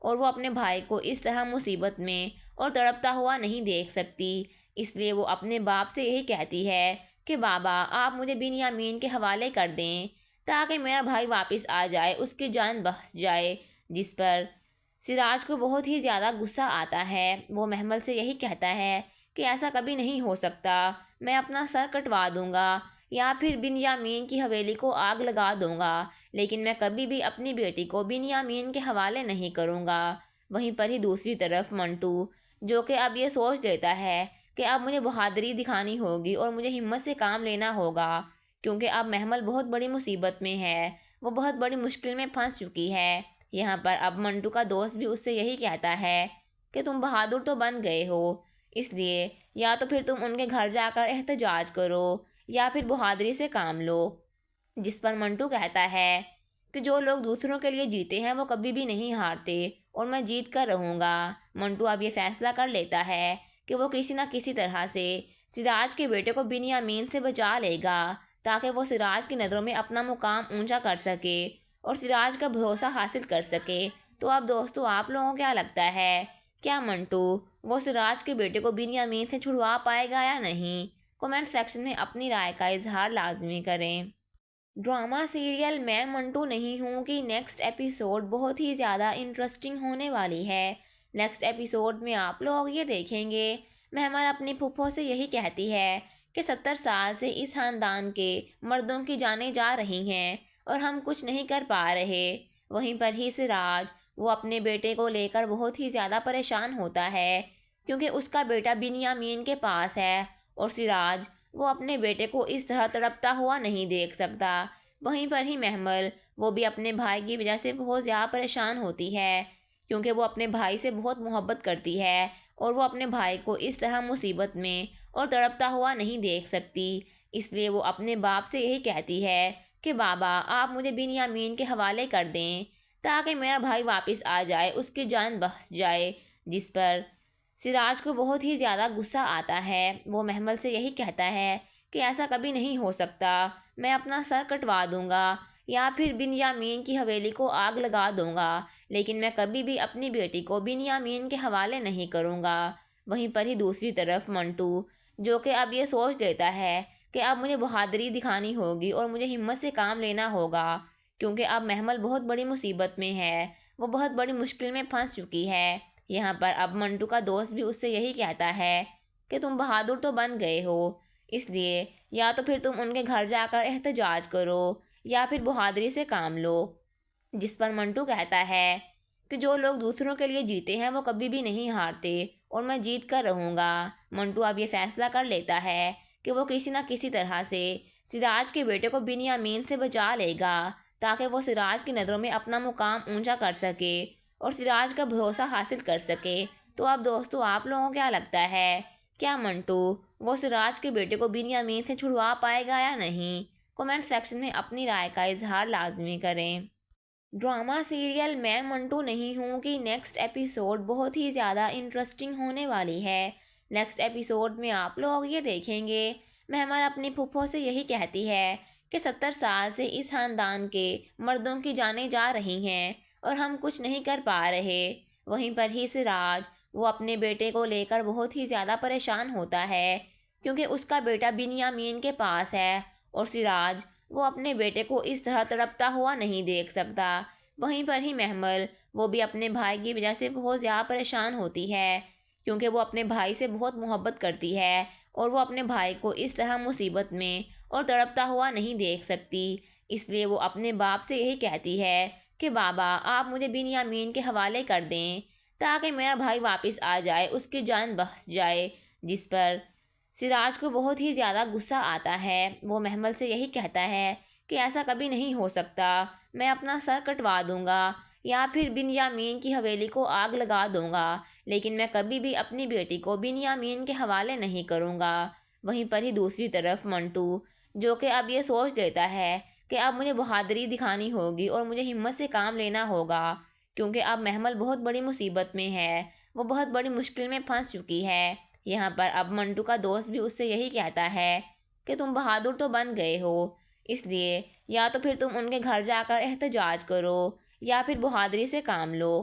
اور وہ اپنے بھائی کو اس طرح مصیبت میں اور تڑپتا ہوا نہیں دیکھ سکتی، اس لیے وہ اپنے باپ سے یہی کہتی ہے کہ بابا آپ مجھے بنیامین کے حوالے کر دیں تاکہ میرا بھائی واپس آ جائے، اس کی جان بچ جائے، جس پر سراج کو بہت ہی زیادہ غصہ آتا ہے۔ وہ محمل سے یہی کہتا ہے کہ ایسا کبھی نہیں ہو سکتا، میں اپنا سر کٹوا دوں گا یا پھر بنیامین کی حویلی کو آگ لگا دوں گا، لیکن میں کبھی بھی اپنی بیٹی کو بنیامین کے حوالے نہیں کروں گا۔ وہیں پر ہی دوسری طرف منٹو، جو کہ اب یہ سوچ لیتا ہے کہ اب مجھے بہادری دکھانی ہوگی اور مجھے ہمت سے کام لینا ہوگا، کیونکہ اب محمل بہت بڑی مصیبت میں ہے، وہ بہت بڑی مشکل میں پھنس چکی ہے۔ یہاں پر اب منٹو کا دوست بھی اس سے یہی کہتا ہے کہ تم بہادر تو بن گئے ہو، اس لیے یا تو پھر تم ان کے گھر جا کر احتجاج کرو یا پھر بہادری سے کام لو، جس پر منٹو کہتا ہے کہ جو لوگ دوسروں کے لیے جیتے ہیں وہ کبھی بھی نہیں ہارتے اور میں جیت کر رہوں گا۔ منٹو اب یہ فیصلہ کر لیتا ہے کہ وہ کسی نہ کسی طرح سے سراج کے بیٹے کو بنیامین سے بچا لے گا تاکہ وہ سراج کی نظروں میں اپنا مقام اونچا کر سکے اور سراج کا بھروسہ حاصل کر سکے۔ تو اب دوستو آپ لوگوں کو کیا لگتا ہے، کیا منٹو وہ سراج کے بیٹے کو بنیامین سے چھڑوا پائے گا یا نہیں؟ کمنٹ سیکشن میں اپنی رائے کا اظہار لازمی کریں۔ ڈرامہ سیریل میں منٹو نہیں ہوں کی نیکسٹ ایپیسوڈ بہت ہی زیادہ انٹرسٹنگ ہونے والی ہے۔ نیکسٹ ایپیسوڈ میں آپ لوگ یہ دیکھیں گے مہمل اپنی پھپھو سے یہی کہتی ہے کہ 70 سال سے اس خاندان کے مردوں کی جانیں جا رہی ہیں اور ہم کچھ نہیں کر پا رہے۔ وہیں پر ہی سراج وہ اپنے بیٹے کو لے کر بہت ہی زیادہ پریشان ہوتا ہے کیونکہ اس کا بیٹا بنیامین کے پاس ہے اور سراج وہ اپنے بیٹے کو اس طرح تڑپتا ہوا نہیں دیکھ سکتا۔ وہیں پر ہی محمل وہ بھی اپنے بھائی کی وجہ سے بہت زیادہ پریشان ہوتی ہے کیونکہ وہ اپنے بھائی سے بہت محبت کرتی ہے اور وہ اپنے بھائی کو اس طرح مصیبت میں اور تڑپتا ہوا نہیں دیکھ سکتی، اس لیے وہ اپنے باپ سے یہی کہتی ہے کہ بابا آپ مجھے بنیامین کے حوالے کر دیں تاکہ میرا بھائی واپس آ جائے، اس کی جان بچ جائے، جس پر سراج کو بہت ہی زیادہ غصہ آتا ہے۔ وہ محمل سے یہی کہتا ہے کہ ایسا کبھی نہیں ہو سکتا، میں اپنا سر کٹوا دوں گا یا پھر بنیامین کی حویلی کو آگ لگا دوں گا، لیکن میں کبھی بھی اپنی بیٹی کو بنیامین کے حوالے نہیں کروں گا۔ وہیں پر ہی دوسری طرف منٹو، جو کہ اب یہ سوچ لیتا ہے کہ اب مجھے بہادری دکھانی ہوگی اور مجھے ہمت سے کام لینا ہوگا، کیونکہ اب محمل بہت بڑی مصیبت میں ہے، وہ بہت بڑی مشکل میں پھنس چکی ہے۔ یہاں پر اب منٹو کا دوست بھی اس سے یہی کہتا ہے کہ تم بہادر تو بن گئے ہو، اس لیے یا تو پھر تم ان کے گھر جا کر احتجاج کرو یا پھر بہادری سے کام لو، جس پر منٹو کہتا ہے کہ جو لوگ دوسروں کے لیے جیتے ہیں وہ کبھی بھی نہیں ہارتے اور میں جیت کر رہوں گا۔ منٹو اب یہ فیصلہ کر لیتا ہے کہ وہ کسی نہ کسی طرح سے سراج کے بیٹے کو بنیامین سے بچا لے گا تاکہ وہ سراج کی نظروں میں اپنا مقام اونچا کر سکے اور سراج کا بھروسہ حاصل کر سکے۔ تو اب دوستو آپ لوگوں کو کیا لگتا ہے، کیا منٹو وہ سراج کے بیٹے کو بنیامین سے چھڑوا پائے گا یا نہیں؟ کمنٹ سیکشن میں اپنی رائے کا اظہار لازمی کریں۔ ڈرامہ سیریل میں منٹو نہیں ہوں کی نیکسٹ ایپیسوڈ بہت ہی زیادہ انٹرسٹنگ ہونے والی ہے۔ نیکسٹ ایپیسوڈ میں آپ لوگ یہ دیکھیں گے مہمل اپنی پھپھو سے یہی کہتی ہے کہ 70 سال سے اس خاندان کے مردوں کی جانیں جا رہی ہیں اور ہم کچھ نہیں کر پا رہے۔ وہیں پر ہی سراج وہ اپنے بیٹے کو لے کر بہت ہی زیادہ پریشان ہوتا ہے کیونکہ اس کا بیٹا بنیامین کے پاس ہے اور سراج وہ اپنے بیٹے کو اس طرح تڑپتا ہوا نہیں دیکھ سکتا۔ وہیں پر ہی محمل وہ بھی اپنے بھائی کی وجہ سے بہت زیادہ پریشان ہوتی ہے کیونکہ وہ اپنے بھائی سے بہت محبت کرتی ہے اور وہ اپنے بھائی کو اس طرح مصیبت میں اور تڑپتا ہوا نہیں دیکھ سکتی، اس لیے وہ اپنے باپ سے یہی کہتی ہے کہ بابا آپ مجھے بنیامین کے حوالے کر دیں تاکہ میرا بھائی واپس آ جائے، اس کی جان بچ جائے، جس پر سراج کو بہت ہی زیادہ غصہ آتا ہے۔ وہ محمل سے یہی کہتا ہے کہ ایسا کبھی نہیں ہو سکتا، میں اپنا سر کٹوا دوں گا یا پھر بنیامین کی حویلی کو آگ لگا دوں گا، لیکن میں کبھی بھی اپنی بیٹی کو بنیامین کے حوالے نہیں کروں گا۔ وہیں پر ہی دوسری طرف منٹو، جو کہ اب یہ سوچ لیتا ہے کہ اب مجھے بہادری دکھانی ہوگی اور مجھے ہمت سے کام لینا ہوگا، کیونکہ اب محمل بہت بڑی مصیبت میں ہے، وہ بہت بڑی مشکل میں پھنس چکی ہے۔ یہاں پر اب منٹو کا دوست بھی اس سے یہی کہتا ہے کہ تم بہادر تو بن گئے ہو، اس لیے یا تو پھر تم ان کے گھر جا کر احتجاج کرو یا پھر بہادری سے کام لو،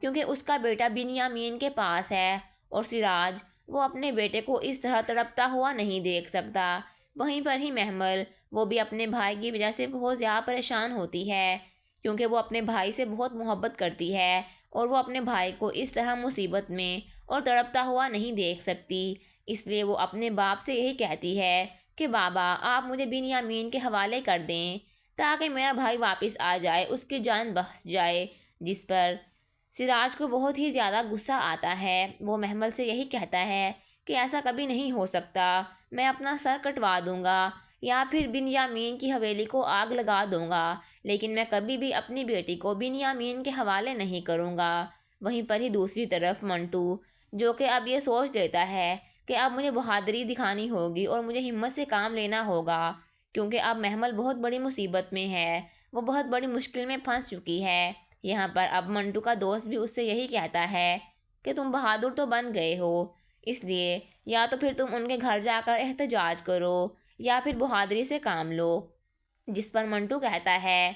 کیونکہ اس کا بیٹا بنیامین کے پاس ہے اور سراج وہ اپنے بیٹے کو اس طرح تڑپتا ہوا نہیں دیکھ سکتا۔ وہیں پر ہی محمل وہ بھی اپنے بھائی کی وجہ سے بہت زیادہ پریشان ہوتی ہے، کیونکہ وہ اپنے بھائی سے بہت محبت کرتی ہے اور وہ اپنے بھائی کو اس طرح مصیبت میں اور تڑپتا ہوا نہیں دیکھ سکتی۔ اس لیے وہ اپنے باپ سے یہی کہتی ہے کہ بابا آپ مجھے بنیامین کے حوالے کر دیں تاکہ میرا بھائی واپس آ جائے، اس کی جان بچ جائے، جس پر سراج کو بہت ہی زیادہ غصہ آتا ہے۔ وہ محمل سے یہی کہتا ہے کہ ایسا کبھی نہیں ہو سکتا، میں اپنا سر کٹوا دوں گا یا پھر بنیامین کی حویلی کو آگ لگا دوں گا، لیکن میں کبھی بھی اپنی بیٹی کو بنیامین کے حوالے نہیں کروں گا۔ وہیں پر ہی دوسری طرف منٹو جو کہ اب یہ سوچ لیتا ہے کہ اب مجھے بہادری دکھانی ہوگی اور مجھے ہمت سے کام لینا ہوگا، کیونکہ اب محمل بہت بڑی مصیبت میں ہے، وہ بہت بڑی مشکل میں پھنس چکی ہے۔ یہاں پر اب منٹو کا دوست بھی اس سے یہی کہتا ہے کہ تم بہادر تو بن گئے ہو، اس لیے یا تو پھر تم ان کے گھر جا کر احتجاج کرو یا پھر بہادری سے کام لو، جس پر منٹو کہتا ہے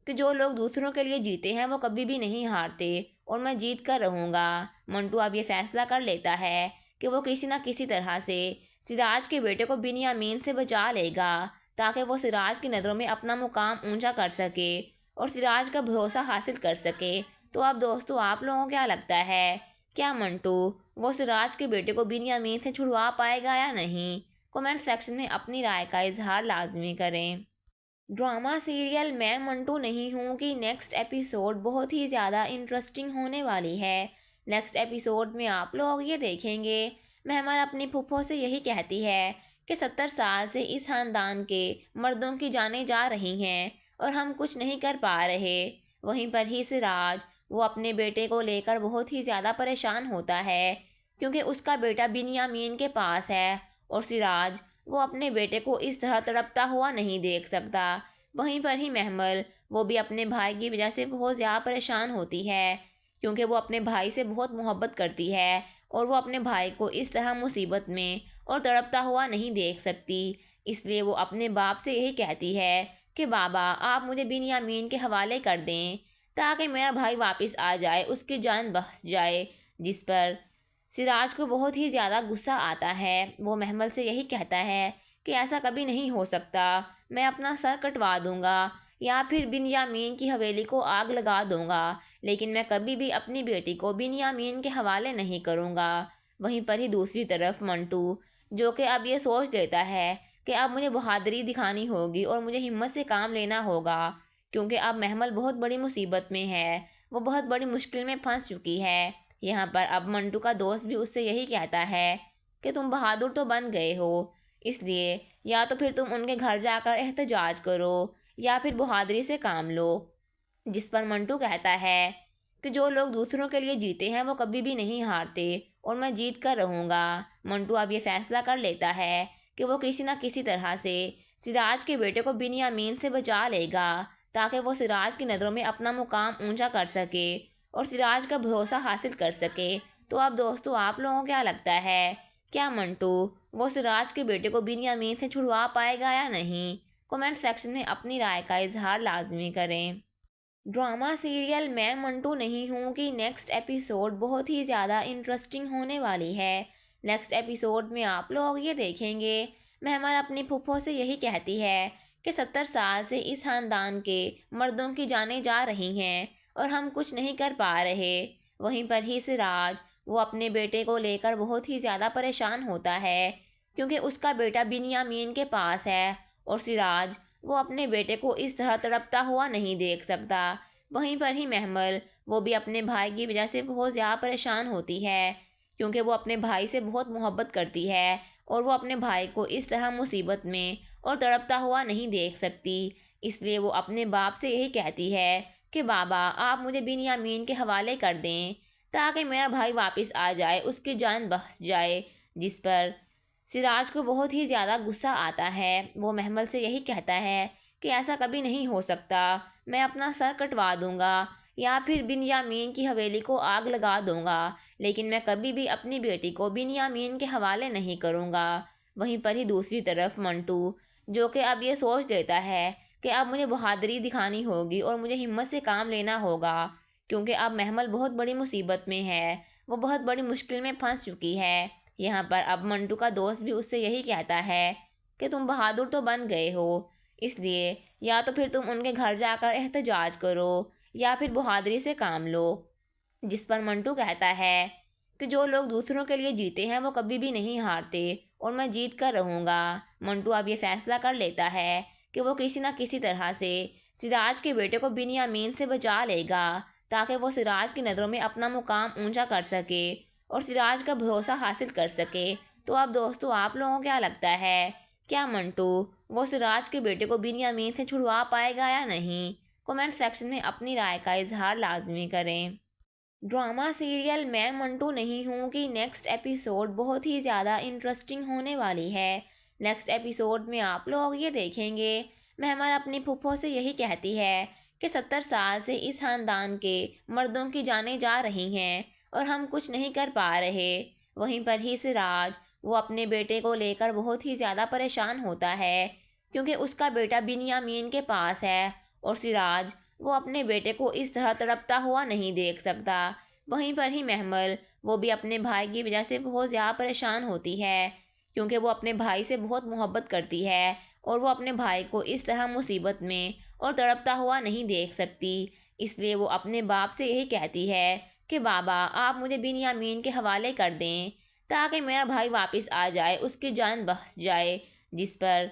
کہ جو لوگ دوسروں کے لیے جیتے ہیں وہ کبھی بھی نہیں ہارتے اور میں جیت کر رہوں گا۔ منٹو اب یہ فیصلہ کر لیتا ہے کہ وہ کسی نہ کسی طرح سے سراج کے بیٹے کو بنیامین سے بچا لے گا تاکہ وہ سراج کی نظروں میں اپنا مقام اونچا کر سکے اور سراج کا بھروسہ حاصل کر سکے۔ تو اب دوستو آپ لوگوں کو کیا لگتا ہے، کیا منٹو وہ سراج کے بیٹے کو بنیامین سے چھڑوا پائے گا یا نہیں؟ کمنٹ سیکشن میں اپنی رائے کا اظہار لازمی کریں۔ ڈرامہ سیریل میں منٹو نہیں ہوں کی نیکسٹ ایپیسوڈ بہت ہی زیادہ انٹرسٹنگ ہونے والی ہے۔ نیکسٹ ایپیسوڈ میں آپ لوگ یہ دیکھیں گے محمل اپنی پھپھو سے یہی کہتی ہے کہ 70 سال سے اس خاندان کے مردوں کی جانیں جا رہی ہیں اور ہم کچھ نہیں کر پا رہے۔ وہیں پر ہی سراج وہ اپنے بیٹے کو لے کر بہت ہی زیادہ پریشان ہوتا ہے، کیونکہ اس کا بیٹا بنیامین کے پاس ہے اور سراج وہ اپنے بیٹے کو اس طرح تڑپتا ہوا نہیں دیکھ سکتا۔ وہیں پر ہی محمل وہ بھی اپنے بھائی کی وجہ سے بہت زیادہ پریشان ہوتی ہے، کیونکہ وہ اپنے بھائی سے بہت محبت کرتی ہے اور وہ اپنے بھائی کو اس طرح مصیبت میں اور تڑپتا ہوا نہیں دیکھ سکتی۔ اس لیے وہ اپنے باپ سے یہی کہتی ہے کہ بابا آپ مجھے بنیامین کے حوالے کر دیں تاکہ میرا بھائی واپس آ جائے، اس کی جان بچ جائے، جس پر سراج کو بہت ہی زیادہ غصہ آتا ہے۔ وہ محمل سے یہی کہتا ہے کہ ایسا کبھی نہیں ہو سکتا، میں اپنا سر کٹوا دوں گا یا پھر بنیامین کی حویلی کو آگ لگا دوں گا، لیکن میں کبھی بھی اپنی بیٹی کو بنیامین کے حوالے نہیں کروں گا۔ وہیں پر ہی دوسری طرف منٹو جو کہ اب یہ سوچ لیتا ہے کہ اب مجھے بہادری دکھانی ہوگی اور مجھے ہمت سے کام لینا ہوگا، کیونکہ اب محمل بہت بڑی مصیبت میں ہے، وہ بہت بڑی مشکل میں پھنس چکی ہے۔ یہاں پر اب منٹو کا دوست بھی اس سے یہی کہتا ہے کہ تم بہادر تو بن گئے ہو، اس لیے یا تو پھر تم ان کے گھر جا کر احتجاج کرو یا پھر بہادری سے کام لو، جس پر منٹو کہتا ہے کہ جو لوگ دوسروں کے لیے جیتے ہیں وہ کبھی بھی نہیں ہارتے اور میں جیت کر رہوں گا۔ منٹو اب یہ فیصلہ کر لیتا ہے کہ وہ کسی نہ کسی طرح سے سراج کے بیٹے کو بنیامین سے بچا لے گا تاکہ وہ سراج کی نظروں میں اپنا مقام اونچا کر سکے اور سراج کا بھروسہ حاصل کر سکے۔ تو اب دوستو آپ لوگوں کو کیا لگتا ہے، کیا منٹو وہ سراج کے بیٹے کو بنیامین سے چھڑوا پائے گا یا نہیں؟ کمنٹ سیکشن میں اپنی رائے کا اظہار لازمی کریں۔ ڈرامہ سیریل میں منٹو نہیں ہوں کی نیکسٹ ایپیسوڈ بہت ہی زیادہ انٹرسٹنگ ہونے والی ہے۔ نیکسٹ ایپیسوڈ میں آپ لوگ یہ دیکھیں گے محمل اپنی پھپھو سے یہی کہتی ہے کہ 70 سال سے اس خاندان کے مردوں کی جانیں جا رہی ہیں اور ہم کچھ نہیں کر پا رہے۔ وہیں پر ہی سراج وہ اپنے بیٹے کو لے کر بہت ہی زیادہ پریشان ہوتا ہے، کیونکہ اس کا بیٹا بنیامین کے پاس ہے اور سراج وہ اپنے بیٹے کو اس طرح تڑپتا ہوا نہیں دیکھ سکتا۔ وہیں پر ہی محمل وہ بھی اپنے بھائی کی وجہ سے بہت زیادہ پریشان ہوتی ہے، کیونکہ وہ اپنے بھائی سے بہت محبت کرتی ہے اور وہ اپنے بھائی کو اس طرح مصیبت میں اور تڑپتا ہوا نہیں دیکھ سکتی۔ اس لیے وہ اپنے باپ سے یہی کہتی ہے کہ بابا آپ مجھے بنیامین کے حوالے کر دیں تاکہ میرا بھائی واپس آ جائے، اس کی جان بچ جائے، جس پر سراج کو بہت ہی زیادہ غصہ آتا ہے۔ وہ محمل سے یہی کہتا ہے کہ ایسا کبھی نہیں ہو سکتا، میں اپنا سر کٹوا دوں گا یا پھر بنیامین کی حویلی کو آگ لگا دوں گا، لیکن میں کبھی بھی اپنی بیٹی کو بنیامین کے حوالے نہیں کروں گا۔ وہیں پر ہی دوسری طرف منٹو جو کہ اب یہ سوچ لیتا ہے کہ اب مجھے بہادری دکھانی ہوگی اور مجھے ہمت سے کام لینا ہوگا، کیونکہ اب محمل بہت بڑی مصیبت میں ہے، وہ بہت بڑی مشکل میں پھنس چکی ہے۔ یہاں پر اب منٹو کا دوست بھی اس سے یہی کہتا ہے کہ تم بہادر تو بن گئے ہو، اس لیے یا تو پھر تم ان کے گھر جا کر احتجاج کرو یا پھر بہادری سے کام لو۔ جس پر منٹو کہتا ہے کہ جو لوگ دوسروں کے لیے جیتے ہیں وہ کبھی بھی نہیں ہارتے اور میں جیت کر رہوں گا۔ منٹو اب یہ فیصلہ کر لیتا ہے کہ وہ کسی نہ کسی طرح سے سراج کے بیٹے کو بنیامین سے بچا لے گا تاکہ وہ سراج کی نظروں میں اپنا مقام اونچا کر سکے اور سراج کا بھروسہ حاصل کر سکے۔ تو اب دوستو آپ لوگوں کو کیا لگتا ہے، کیا منٹو وہ سراج کے بیٹے کو بنیامین سے چھڑوا پائے گا یا نہیں؟ کمنٹ سیکشن میں اپنی رائے کا اظہار لازمی کریں۔ ڈرامہ سیریل میں منٹو نہیں ہوں کی نیکسٹ ایپیسوڈ بہت ہی زیادہ انٹرسٹنگ ہونے والی ہے۔ نیکسٹ ایپیسوڈ میں آپ لوگ یہ دیکھیں گے مہمل اپنی پھپھو سے یہی کہتی ہے کہ 70 سال سے اس خاندان کے مردوں کی جانیں جا رہی ہیں اور ہم کچھ نہیں کر پا رہے۔ وہیں پر ہی سراج وہ اپنے بیٹے کو لے کر بہت ہی زیادہ پریشان ہوتا ہے کیونکہ اس کا بیٹا بنیامین کے پاس ہے اور سراج وہ اپنے بیٹے کو اس طرح تڑپتا ہوا نہیں دیکھ سکتا۔ وہیں پر ہی مہمل وہ بھی اپنے بھائی کی وجہ سے بہت زیادہ پریشان ہوتی ہے کیونکہ وہ اپنے بھائی سے بہت محبت کرتی ہے اور وہ اپنے بھائی کو اس طرح مصیبت میں اور تڑپتا ہوا نہیں دیکھ سکتی۔ اس لیے وہ اپنے باپ سے یہی کہتی ہے کہ بابا آپ مجھے بنیامین کے حوالے کر دیں تاکہ میرا بھائی واپس آ جائے، اس کی جان بچ جائے۔ جس پر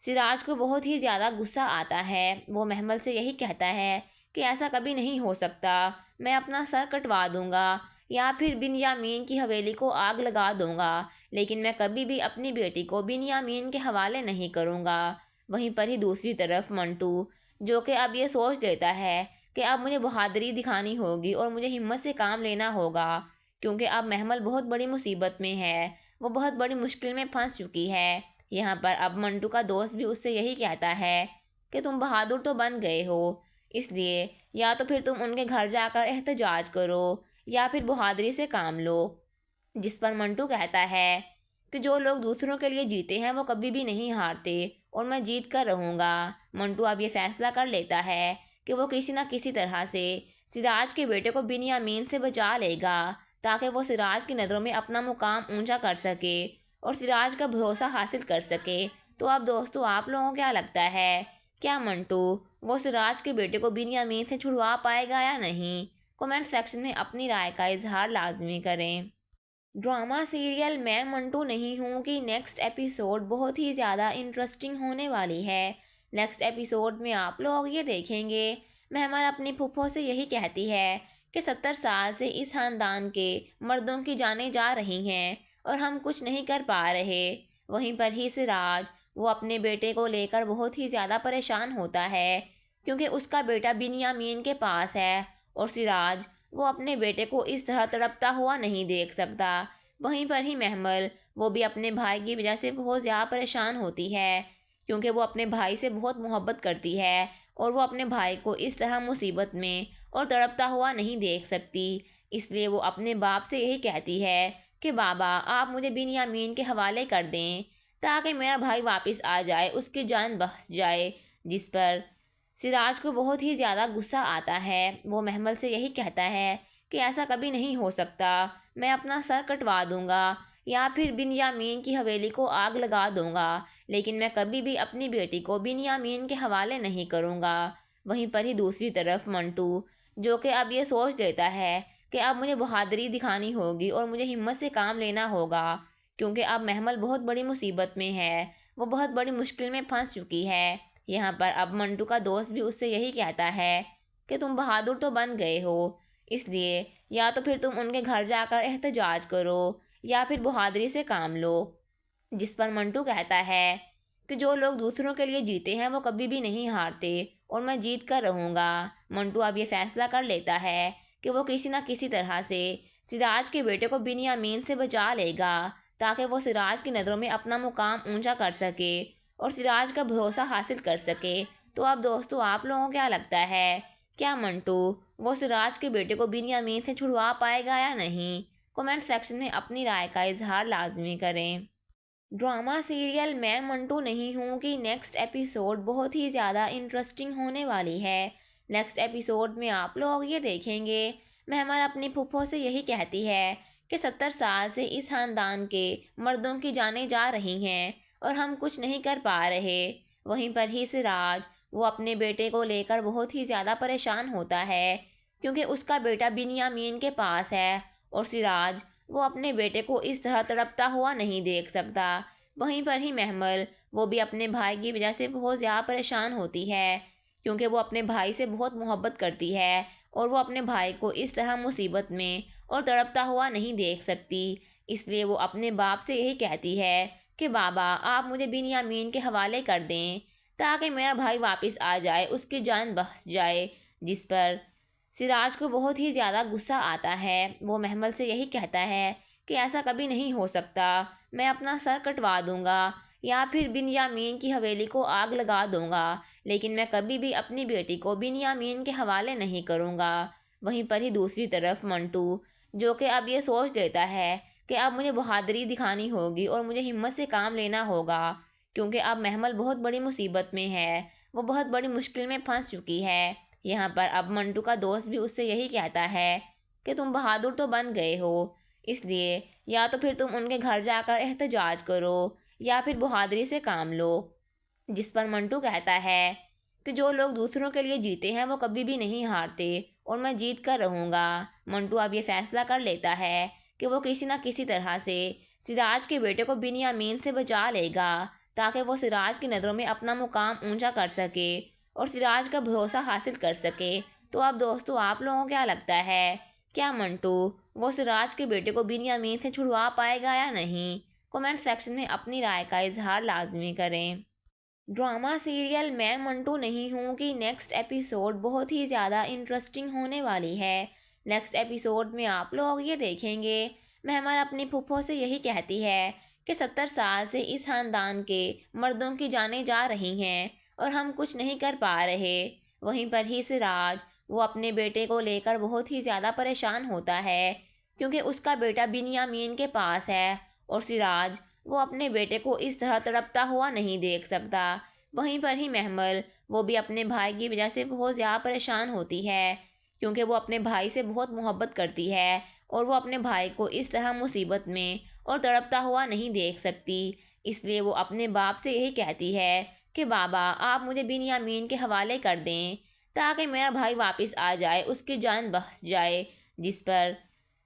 سراج کو بہت ہی زیادہ غصہ آتا ہے۔ وہ مہمل سے یہی کہتا ہے کہ ایسا کبھی نہیں ہو سکتا، میں اپنا سر کٹوا دوں گا یا پھر بنیامین کی حویلی کو آگ لگا دوں گا، لیکن میں کبھی بھی اپنی بیٹی کو بنیامین کے حوالے نہیں کروں گا۔ وہیں پر ہی دوسری طرف منٹو جو کہ اب یہ سوچ لیتا ہے کہ اب مجھے بہادری دکھانی ہوگی اور مجھے ہمت سے کام لینا ہوگا کیونکہ اب مہمل بہت بڑی مصیبت میں ہے، وہ بہت بڑی مشکل میں پھنس چکی ہے۔ یہاں پر اب منٹو کا دوست بھی اس سے یہی کہتا ہے کہ تم بہادر تو بن گئے ہو، اس لیے یا تو پھر تم ان کے گھر جا کر احتجاج کرو یا پھر بہادری سے کام لو۔ جس پر منٹو کہتا ہے کہ جو لوگ دوسروں کے لیے جیتے ہیں وہ کبھی بھی نہیں ہارتے اور میں جیت کر رہوں گا۔ منٹو اب یہ فیصلہ کر لیتا ہے کہ وہ کسی نہ کسی طرح سے سراج کے بیٹے کو بنیامین سے بچا لے گا تاکہ وہ سراج کی نظروں میں اپنا مقام اونچا کر سکے اور سراج کا بھروسہ حاصل کر سکے۔ تو اب دوستو آپ لوگوں کو کیا لگتا ہے، کیا منٹو وہ سراج کے بیٹے کو بنیامین سے چھڑوا پائے گا یا نہیں؟ کمنٹ سیکشن میں اپنی رائے کا اظہار لازمی کریں۔ ڈرامہ سیریل میں منٹو نہیں ہوں کی نیکسٹ ایپیسوڈ بہت ہی زیادہ انٹرسٹنگ ہونے والی ہے۔ نیکسٹ ایپیسوڈ میں آپ لوگ یہ دیکھیں گے مہمل اپنی پھپھو سے یہی کہتی ہے کہ 70 سال سے اس خاندان کے مردوں کی جانیں جا رہی ہیں اور ہم کچھ نہیں کر پا رہے۔ وہیں پر ہی سراج وہ اپنے بیٹے کو لے کر بہت ہی زیادہ پریشان ہوتا ہے کیونکہ اس کا بیٹا بنیامین کے پاس ہے اور سراج وہ اپنے بیٹے کو اس طرح تڑپتا ہوا نہیں دیکھ سکتا۔ وہیں پر ہی مہمل وہ بھی اپنے بھائی کی وجہ سے بہت زیادہ پریشان ہوتی ہے کیونکہ وہ اپنے بھائی سے بہت محبت کرتی ہے اور وہ اپنے بھائی کو اس طرح مصیبت میں اور تڑپتا ہوا نہیں دیکھ سکتی۔ اس لیے وہ اپنے باپ سے یہی کہتی ہے کہ بابا آپ مجھے بنیامین کے حوالے کر دیں تاکہ میرا بھائی واپس آ جائے، اس کی جان بچ جائے۔ جس پر سراج کو بہت ہی زیادہ غصہ آتا ہے۔ وہ مہمل سے یہی کہتا ہے کہ ایسا کبھی نہیں ہو سکتا، میں اپنا سر کٹوا دوں گا یا پھر بنیامین کی حویلی کو آگ لگا دوں گا، لیکن میں کبھی بھی اپنی بیٹی کو بنیامین کے حوالے نہیں کروں گا۔ وہیں پر ہی دوسری طرف منٹو جو کہ اب یہ سوچ لیتا ہے کہ اب مجھے بہادری دکھانی ہوگی اور مجھے ہمت سے کام لینا ہوگا کیونکہ اب مہمل بہت بڑی مصیبت میں ہے، وہ بہت بڑی مشکل میں پھنس چکی ہے۔ یہاں پر اب منٹو کا دوست بھی اس سے یہی کہتا ہے کہ تم بہادر تو بن گئے ہو، اس لیے یا تو پھر تم ان کے گھر جا کر احتجاج کرو یا پھر بہادری سے کام لو۔ جس پر منٹو کہتا ہے کہ جو لوگ دوسروں کے لیے جیتے ہیں وہ کبھی بھی نہیں ہارتے اور میں جیت کر رہوں گا۔ منٹو اب یہ فیصلہ کر لیتا ہے کہ وہ کسی نہ کسی طرح سے سراج کے بیٹے کو بنیامین سے بچا لے گا تاکہ وہ سراج کی نظروں میں اپنا مقام اونچا کر سکے اور سراج کا بھروسہ حاصل کر سکے۔ تو اب دوستو آپ لوگوں کو کیا لگتا ہے، کیا منٹو وہ سراج کے بیٹے کو بنیامین سے چھڑوا پائے گا یا نہیں؟ کمنٹ سیکشن میں اپنی رائے کا اظہار لازمی کریں۔ ڈرامہ سیریل میں منٹو نہیں ہوں کی نیکسٹ ایپیسوڈ بہت ہی زیادہ انٹرسٹنگ ہونے والی ہے۔ نیکسٹ ایپیسوڈ میں آپ لوگ یہ دیکھیں گے مہمل اپنی پھپھو سے یہی کہتی ہے کہ 70 سال سے اس خاندان کے مردوں کی جانیں جا رہی ہیں اور ہم کچھ نہیں کر پا رہے۔ وہیں پر ہی سراج وہ اپنے بیٹے کو لے کر بہت ہی زیادہ پریشان ہوتا ہے کیونکہ اس کا بیٹا بنیامین کے پاس ہے اور سراج وہ اپنے بیٹے کو اس طرح تڑپتا ہوا نہیں دیکھ سکتا۔ وہیں پر ہی مہمل وہ بھی اپنے بھائی کی وجہ سے بہت زیادہ پریشان ہوتی ہے کیونکہ وہ اپنے بھائی سے بہت محبت کرتی ہے اور وہ اپنے بھائی کو اس طرح مصیبت میں اور تڑپتا ہوا نہیں دیکھ سکتی، اس لیے وہ اپنے باپ سے یہی کہتی ہے کہ بابا آپ مجھے بنیامین کے حوالے کر دیں تاکہ میرا بھائی واپس آ جائے، اس کی جان بچ جائے۔ جس پر سراج کو بہت ہی زیادہ غصہ آتا ہے، وہ مہمل سے یہی کہتا ہے کہ ایسا کبھی نہیں ہو سکتا، میں اپنا سر کٹوا دوں گا یا پھر بنیامین کی حویلی کو آگ لگا دوں گا، لیکن میں کبھی بھی اپنی بیٹی کو بنیامین کے حوالے نہیں کروں گا۔ وہیں پر ہی دوسری طرف منٹو جو کہ اب یہ سوچ لیتا ہے کہ اب مجھے بہادری دکھانی ہوگی اور مجھے ہمت سے کام لینا ہوگا کیونکہ اب مہمل بہت بڑی مصیبت میں ہے، وہ بہت بڑی مشکل میں پھنس چکی ہے۔ یہاں پر اب منٹو کا دوست بھی اس سے یہی کہتا ہے کہ تم بہادر تو بن گئے ہو، اس لیے یا تو پھر تم ان کے گھر جا کر احتجاج کرو یا پھر بہادری سے کام لو۔ جس پر منٹو کہتا ہے کہ جو لوگ دوسروں کے لیے جیتے ہیں وہ کبھی بھی نہیں ہارتے اور میں جیت کر رہوں گا۔ منٹو اب یہ فیصلہ کر لیتا ہے کہ وہ کسی نہ کسی طرح سے سراج کے بیٹے کو بنیامین سے بچا لے گا تاکہ وہ سراج کی نظروں میں اپنا مقام اونچا کر سکے اور سراج کا بھروسہ حاصل کر سکے۔ تو اب دوستو آپ لوگوں کو کیا لگتا ہے، کیا منٹو وہ سراج کے بیٹے کو بنیامین سے چھڑوا پائے گا یا نہیں؟ کمنٹ سیکشن میں اپنی رائے کا اظہار لازمی کریں۔ ڈرامہ سیریل میں منٹو نہیں ہوں کی نیکسٹ ایپیسوڈ بہت ہی زیادہ انٹرسٹنگ ہونے والی ہے۔ نیکسٹ ایپیسوڈ میں آپ لوگ یہ دیکھیں گے مہمل اپنی پھپھو سے یہی کہتی ہے کہ 70 سال سے اس خاندان کے مردوں کی جانیں جا رہی ہیں اور ہم کچھ نہیں کر پا رہے۔ وہیں پر ہی سراج وہ اپنے بیٹے کو لے کر بہت ہی زیادہ پریشان ہوتا ہے کیونکہ اس کا بیٹا بنیامین کے پاس ہے اور سراج وہ اپنے بیٹے کو اس طرح تڑپتا ہوا نہیں دیکھ سکتا۔ وہیں پر ہی مہمل وہ بھی اپنے بھائی کی وجہ سے بہت زیادہ پریشان ہوتی ہے کیونکہ وہ اپنے بھائی سے بہت محبت کرتی ہے اور وہ اپنے بھائی کو اس طرح مصیبت میں اور تڑپتا ہوا نہیں دیکھ سکتی، اس لیے وہ اپنے باپ سے یہی کہتی ہے کہ بابا آپ مجھے بنیامین کے حوالے کر دیں تاکہ میرا بھائی واپس آ جائے، اس کی جان بچ جائے۔ جس پر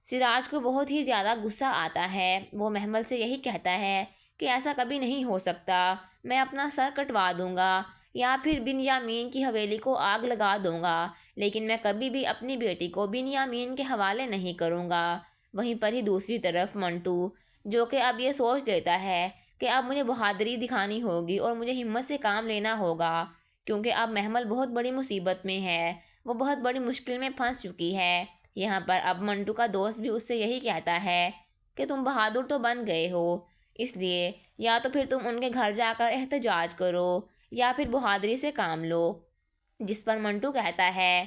سراج کو بہت ہی زیادہ غصہ آتا ہے، وہ مہمل سے یہی کہتا ہے کہ ایسا کبھی نہیں ہو سکتا، میں اپنا سر کٹوا دوں گا یا پھر بنیامین کی حویلی کو آگ لگا دوں گا، لیکن میں کبھی بھی اپنی بیٹی کو بنیامین کے حوالے نہیں کروں گا۔ وہیں پر ہی دوسری طرف منٹو جو کہ اب یہ سوچ لیتا ہے کہ اب مجھے بہادری دکھانی ہوگی اور مجھے ہمت سے کام لینا ہوگا کیونکہ اب مہمل بہت بڑی مصیبت میں ہے، وہ بہت بڑی مشکل میں پھنس چکی ہے۔ یہاں پر اب منٹو کا دوست بھی اس سے یہی کہتا ہے کہ تم بہادر تو بن گئے ہو، اس لیے یا تو پھر تم ان کے گھر جا کر احتجاج کرو یا پھر بہادری سے کام لو۔ جس پر منٹو کہتا ہے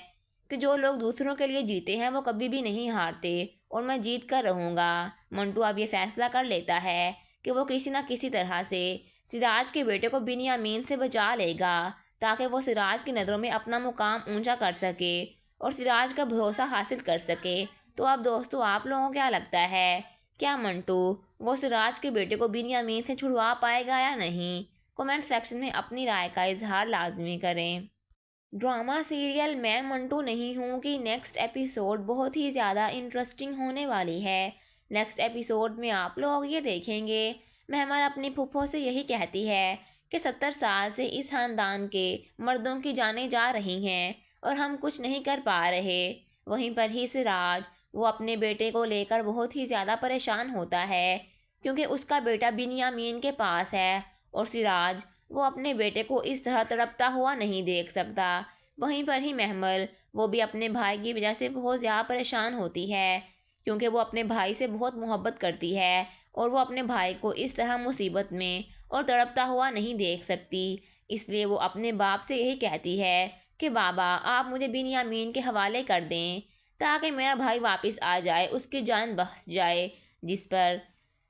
کہ جو لوگ دوسروں کے لیے جیتے ہیں وہ کبھی بھی نہیں ہارتے اور میں جیت کر رہوں گا۔ منٹو اب یہ فیصلہ کر لیتا ہے کہ وہ کسی نہ کسی طرح سے سراج کے بیٹے کو بنیامین سے بچا لے گا تاکہ وہ سراج کی نظروں میں اپنا مقام اونچا کر سکے اور سراج کا بھروسہ حاصل کر سکے۔ تو اب دوستو آپ لوگوں کو کیا لگتا ہے، کیا منٹو وہ سراج کے بیٹے کو بنیامین سے چھڑوا پائے گا یا نہیں؟ کمنٹ سیکشن میں اپنی رائے کا اظہار لازمی کریں۔ ڈرامہ سیریل میں منٹو نہیں ہوں کی نیکسٹ ایپیسوڈ بہت ہی زیادہ انٹرسٹنگ ہونے والی ہے۔ نیکسٹ ایپیسوڈ میں آپ لوگ یہ دیکھیں گے مہمل اپنی پھپھو سے یہی کہتی ہے کہ 70 سال سے اس خاندان کے مردوں کی جانیں جا رہی ہیں اور ہم کچھ نہیں کر پا رہے۔ وہیں پر ہی سراج وہ اپنے بیٹے کو لے کر بہت ہی زیادہ پریشان ہوتا ہے کیونکہ اس کا بیٹا بنیامین کے پاس ہے اور سراج وہ اپنے بیٹے کو اس طرح تڑپتا ہوا نہیں دیکھ سکتا۔ وہیں پر ہی مہمل وہ بھی اپنے بھائی کی وجہ سے بہت زیادہ پریشان ہوتی ہے کیونکہ وہ اپنے بھائی سے بہت محبت کرتی ہے اور وہ اپنے بھائی کو اس طرح مصیبت میں اور تڑپتا ہوا نہیں دیکھ سکتی، اس لیے وہ اپنے باپ سے یہی کہتی ہے کہ بابا آپ مجھے بنیامین کے حوالے کر دیں تاکہ میرا بھائی واپس آ جائے، اس کی جان بچ جائے۔ جس پر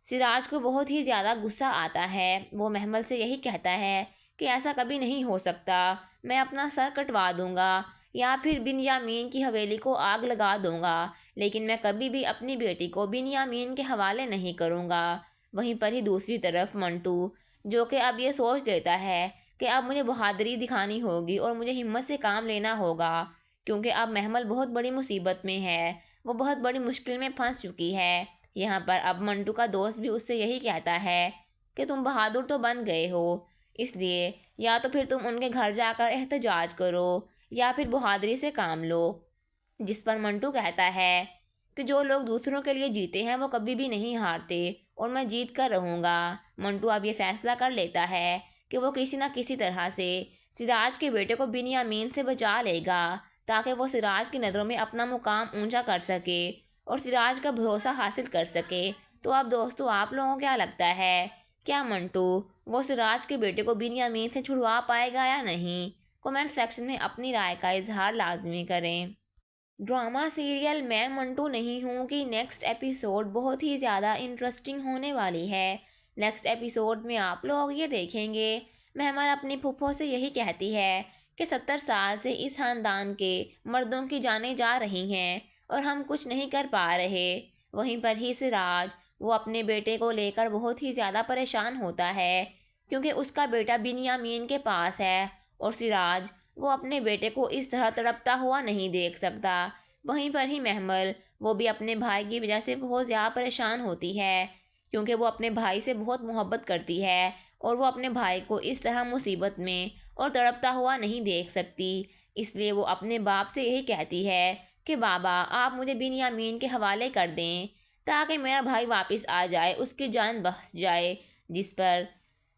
سراج کو بہت ہی زیادہ غصہ آتا ہے، وہ مہمل سے یہی کہتا ہے کہ ایسا کبھی نہیں ہو سکتا، میں اپنا سر کٹوا دوں گا یا پھر بنیامین کی حویلی کو آگ لگا دوں گا، لیکن میں کبھی بھی اپنی بیٹی کو بنیامین کے حوالے نہیں کروں گا۔ وہیں پر ہی دوسری طرف منٹو، جو کہ اب یہ سوچ لیتا ہے کہ اب مجھے بہادری دکھانی ہوگی اور مجھے ہمت سے کام لینا ہوگا، کیونکہ اب محمل بہت بڑی مصیبت میں ہے، وہ بہت بڑی مشکل میں پھنس چکی ہے۔ یہاں پر اب منٹو کا دوست بھی اس سے یہی کہتا ہے کہ تم بہادر تو بن گئے ہو، اس لیے یا تو پھر تم ان کے گھر جا کر احتجاج کرو یا پھر بہادری سے کام لو۔ جس پر منٹو کہتا ہے کہ جو لوگ دوسروں کے لیے جیتے ہیں وہ کبھی بھی نہیں ہارتے اور میں جیت کر رہوں گا۔ منٹو اب یہ فیصلہ کر لیتا ہے کہ وہ کسی نہ کسی طرح سے سراج کے بیٹے کو بنیامین سے بچا لے گا، تاکہ وہ سراج کی نظروں میں اپنا مقام اونچا کر سکے اور سراج کا بھروسہ حاصل کر سکے۔ تو اب دوستو، آپ لوگوں کو کیا لگتا ہے، کیا منٹو وہ سراج کے بیٹے کو بنیامین سے چھڑوا پائے گا یا نہیں؟ کمنٹ سیکشن میں اپنی رائے کا اظہار لازمی کریں۔ ڈرامہ سیریل میں منٹو نہیں ہوں کی نیکسٹ ایپیسوڈ بہت ہی زیادہ انٹرسٹنگ ہونے والی ہے۔ نیکسٹ ایپیسوڈ میں آپ لوگ یہ دیکھیں گے، مہمان اپنی پھپھو سے یہی کہتی ہے کہ 70 سال سے اس خاندان کے مردوں کی جانیں جا رہی ہیں اور ہم کچھ نہیں کر پا رہے۔ وہیں پر ہی سراج، وہ اپنے بیٹے کو لے کر بہت ہی زیادہ پریشان ہوتا ہے، کیونکہ اس کا بیٹا بنیامین کے پاس ہے اور سراج وہ اپنے بیٹے کو اس طرح تڑپتا ہوا نہیں دیکھ سکتا۔ وہیں پر ہی محمل، وہ بھی اپنے بھائی کی وجہ سے بہت زیادہ پریشان ہوتی ہے، کیونکہ وہ اپنے بھائی سے بہت محبت کرتی ہے اور وہ اپنے بھائی کو اس طرح مصیبت میں اور تڑپتا ہوا نہیں دیکھ سکتی۔ اس لیے وہ اپنے باپ سے یہی کہتی ہے کہ بابا، آپ مجھے بنیامین کے حوالے کر دیں تاکہ میرا بھائی واپس آ جائے، اس کی جان بچ جائے۔ جس پر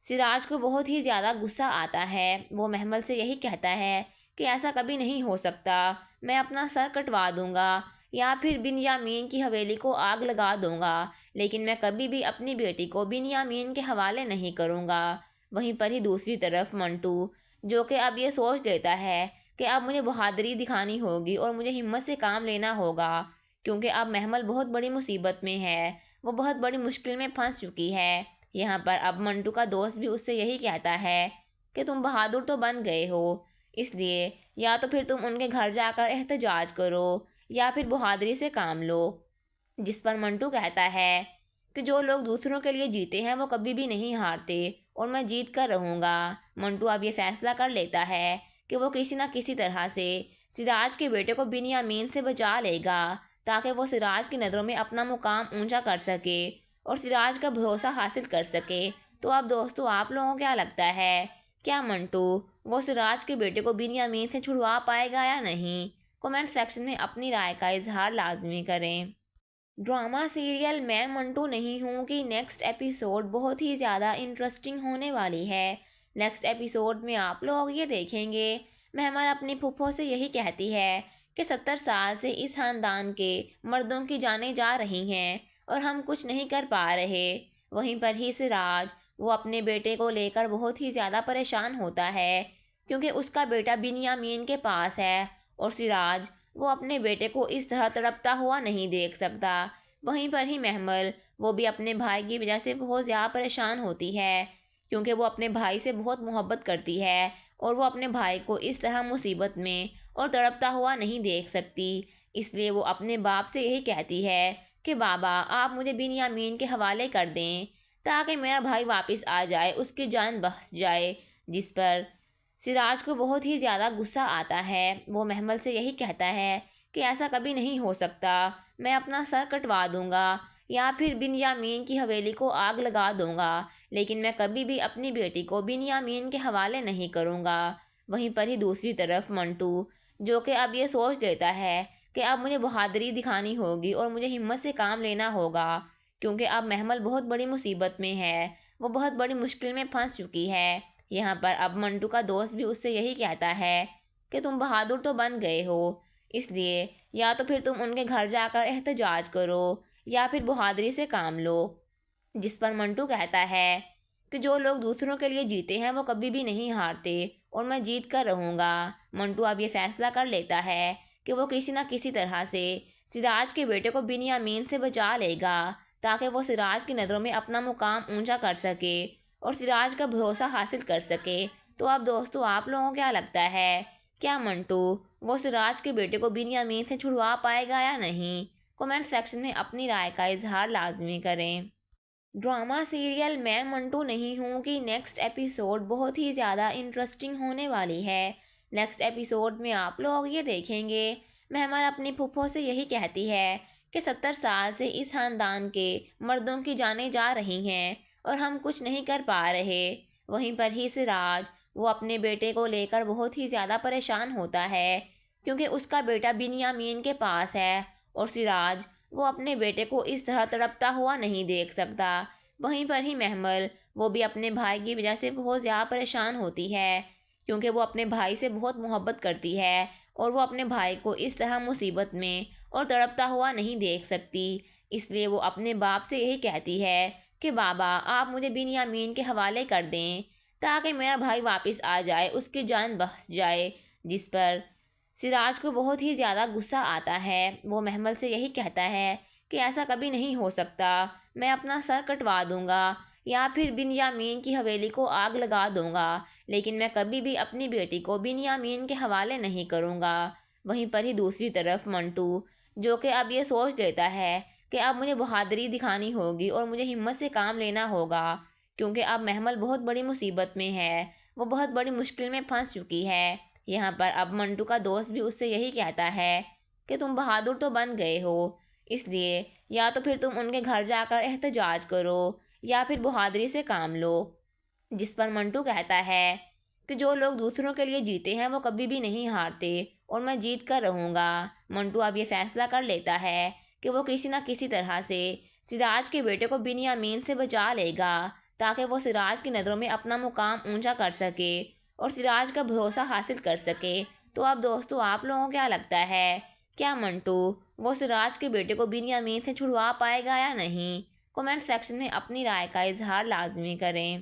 سراج کو بہت ہی زیادہ غصہ آتا ہے۔ وہ محمل سے یہی کہتا ہے کہ ایسا کبھی نہیں ہو سکتا، میں اپنا سر کٹوا دوں گا یا پھر بنیامین کی حویلی کو آگ لگا دوں گا، لیکن میں کبھی بھی اپنی بیٹی کو بنیامین کے حوالے نہیں کروں گا۔ وہیں پر ہی دوسری طرف منٹو، جو کہ اب یہ سوچ لیتا ہے کہ اب مجھے بہادری دکھانی ہوگی اور مجھے ہمت سے کام لینا ہوگا، کیونکہ اب محمل بہت بڑی مصیبت میں ہے، وہ بہت بڑی مشکل میں پھنس چکی ہے۔ یہاں پر اب منٹو کا دوست بھی اس سے یہی کہتا ہے کہ تم بہادر تو بن گئے ہو، اس لیے یا تو پھر تم ان کے گھر جا کر احتجاج کرو یا پھر بہادری سے کام لو۔ جس پر منٹو کہتا ہے کہ جو لوگ دوسروں کے لیے جیتے ہیں وہ کبھی بھی نہیں ہارتے اور میں جیت کر رہوں گا۔ منٹو اب یہ فیصلہ کر لیتا ہے کہ وہ کسی نہ کسی طرح سے سراج کے بیٹے کو بنیامین سے بچا لے گا، تاکہ وہ سراج کی نظروں میں اپنا مقام اونچا کر سکے اور سراج کا بھروسہ حاصل کر سکے۔ تو اب دوستو، آپ لوگوں کو کیا لگتا ہے، کیا منٹو وہ سراج کے بیٹے کو بنیامین سے چھڑوا پائے گا یا نہیں؟ کمنٹ سیکشن میں اپنی رائے کا اظہار لازمی کریں۔ ڈرامہ سیریل میں منٹو نہیں ہوں کی نیکسٹ ایپیسوڈ بہت ہی زیادہ انٹرسٹنگ ہونے والی ہے۔ نیکسٹ ایپیسوڈ میں آپ لوگ یہ دیکھیں گے، مہمان اپنی پھپھو سے یہی کہتی ہے کہ 70 سال سے اس خاندان کے مردوں کی جانیں جا رہی ہیں اور ہم کچھ نہیں کر پا رہے۔ وہیں پر ہی سراج، وہ اپنے بیٹے کو لے کر بہت ہی زیادہ پریشان ہوتا ہے، کیونکہ اس کا بیٹا بنیامین کے پاس ہے اور سراج وہ اپنے بیٹے کو اس طرح تڑپتا ہوا نہیں دیکھ سکتا۔ وہیں پر ہی محمل، وہ بھی اپنے بھائی کی وجہ سے بہت زیادہ پریشان ہوتی ہے، کیونکہ وہ اپنے بھائی سے بہت محبت کرتی ہے اور وہ اپنے بھائی کو اس طرح مصیبت میں اور تڑپتا ہوا نہیں دیکھ سکتی۔ اس لیے وہ اپنے باپ سے یہی کہتی ہے کہ بابا، آپ مجھے بنیامین کے حوالے کر دیں تاکہ میرا بھائی واپس آ جائے، اس کی جان بچ جائے۔ جس پر سراج کو بہت ہی زیادہ غصہ آتا ہے۔ وہ محمل سے یہی کہتا ہے کہ ایسا کبھی نہیں ہو سکتا، میں اپنا سر کٹوا دوں گا یا پھر بنیامین کی حویلی کو آگ لگا دوں گا، لیکن میں کبھی بھی اپنی بیٹی کو بنیامین کے حوالے نہیں کروں گا۔ وہیں پر ہی دوسری طرف منٹو، جو کہ اب یہ سوچ لیتا ہے کہ اب مجھے بہادری دکھانی ہوگی اور مجھے ہمت سے کام لینا ہوگا، کیونکہ اب محمل بہت بڑی مصیبت میں ہے، وہ بہت بڑی مشکل میں پھنس چکی ہے۔ یہاں پر اب منٹو کا دوست بھی اس سے یہی کہتا ہے کہ تم بہادر تو بن گئے ہو، اس لیے یا تو پھر تم ان کے گھر جا کر احتجاج کرو یا پھر بہادری سے کام لو۔ جس پر منٹو کہتا ہے کہ جو لوگ دوسروں کے لیے جیتے ہیں وہ کبھی بھی نہیں ہارتے اور میں جیت کر رہوں گا۔ منٹو اب یہ فیصلہ کر لیتا ہے کہ وہ کسی نہ کسی طرح سے سراج کے بیٹے کو بنیامین سے بچا لے گا، تاکہ وہ سراج کی نظروں میں اپنا مقام اونچا کر سکے اور سراج کا بھروسہ حاصل کر سکے۔ تو اب دوستو، آپ لوگوں کو کیا لگتا ہے، کیا منٹو وہ سراج کے بیٹے کو بنیامین سے چھڑوا پائے گا یا نہیں؟ کمنٹ سیکشن میں اپنی رائے کا اظہار لازمی کریں۔ ڈرامہ سیریل میں منٹو نہیں ہوں کی نیکسٹ ایپیسوڈ بہت ہی زیادہ انٹرسٹنگ ہونے والی ہے۔ نیکسٹ ایپیسوڈ میں آپ لوگ یہ دیکھیں گے مہمل اپنی پھپھو سے یہی کہتی ہے کہ 70 سال سے اس خاندان کے مردوں کی جانیں جا رہی ہیں اور ہم کچھ نہیں کر پا رہے۔ وہیں پر ہی سراج وہ اپنے بیٹے کو لے کر بہت ہی زیادہ پریشان ہوتا ہے کیونکہ اس کا بیٹا بنیامین کے پاس ہے اور سراج وہ اپنے بیٹے کو اس طرح تڑپتا ہوا نہیں دیکھ سکتا۔ وہیں پر ہی مہمل وہ بھی اپنے بھائی کی وجہ سے بہت زیادہ پریشان ہوتی ہے کیونکہ وہ اپنے بھائی سے بہت محبت کرتی ہے اور وہ اپنے بھائی کو اس طرح مصیبت میں اور تڑپتا ہوا نہیں دیکھ سکتی۔ اس لیے وہ اپنے باپ سے یہی کہتی ہے کہ بابا آپ مجھے بنیامین کے حوالے کر دیں تاکہ میرا بھائی واپس آ جائے، اس کی جان بچ جائے، جس پر سراج کو بہت ہی زیادہ غصہ آتا ہے۔ وہ مہمل سے یہی کہتا ہے کہ ایسا کبھی نہیں ہو سکتا، میں اپنا سر کٹوا دوں گا یا پھر بنیامین کی حویلی کو آگ لگا دوں گا، لیکن میں کبھی بھی اپنی بیٹی کو بنیامین کے حوالے نہیں کروں گا۔ وہیں پر ہی دوسری طرف منٹو جو کہ اب یہ سوچ لیتا ہے کہ اب مجھے بہادری دکھانی ہوگی اور مجھے ہمت سے کام لینا ہوگا کیونکہ اب مہمل بہت بڑی مصیبت میں ہے، وہ بہت بڑی مشکل میں پھنس چکی ہے۔ یہاں پر اب منٹو کا دوست بھی اس سے یہی کہتا ہے کہ تم بہادر تو بن گئے ہو، اس لیے یا تو پھر تم ان کے گھر جا کر احتجاج کرو یا پھر بہادری سے کام لو، جس پر منٹو کہتا ہے کہ جو لوگ دوسروں کے لیے جیتے ہیں وہ کبھی بھی نہیں ہارتے اور میں جیت کر رہوں گا۔ منٹو اب یہ فیصلہ کر لیتا ہے کہ وہ کسی نہ کسی طرح سے سراج کے بیٹے کو بنیامین سے بچا لے گا تاکہ وہ سراج کی نظروں میں اپنا مقام اونچا کر سکے اور سراج کا بھروسہ حاصل کر سکے۔ تو اب دوستو آپ لوگوں کو کیا لگتا ہے، کیا منٹو وہ سراج کے بیٹے کو بنیامین سے چھڑوا پائے گا یا نہیں؟ کمنٹ سیکشن میں اپنی رائے کا اظہار لازمی کریں۔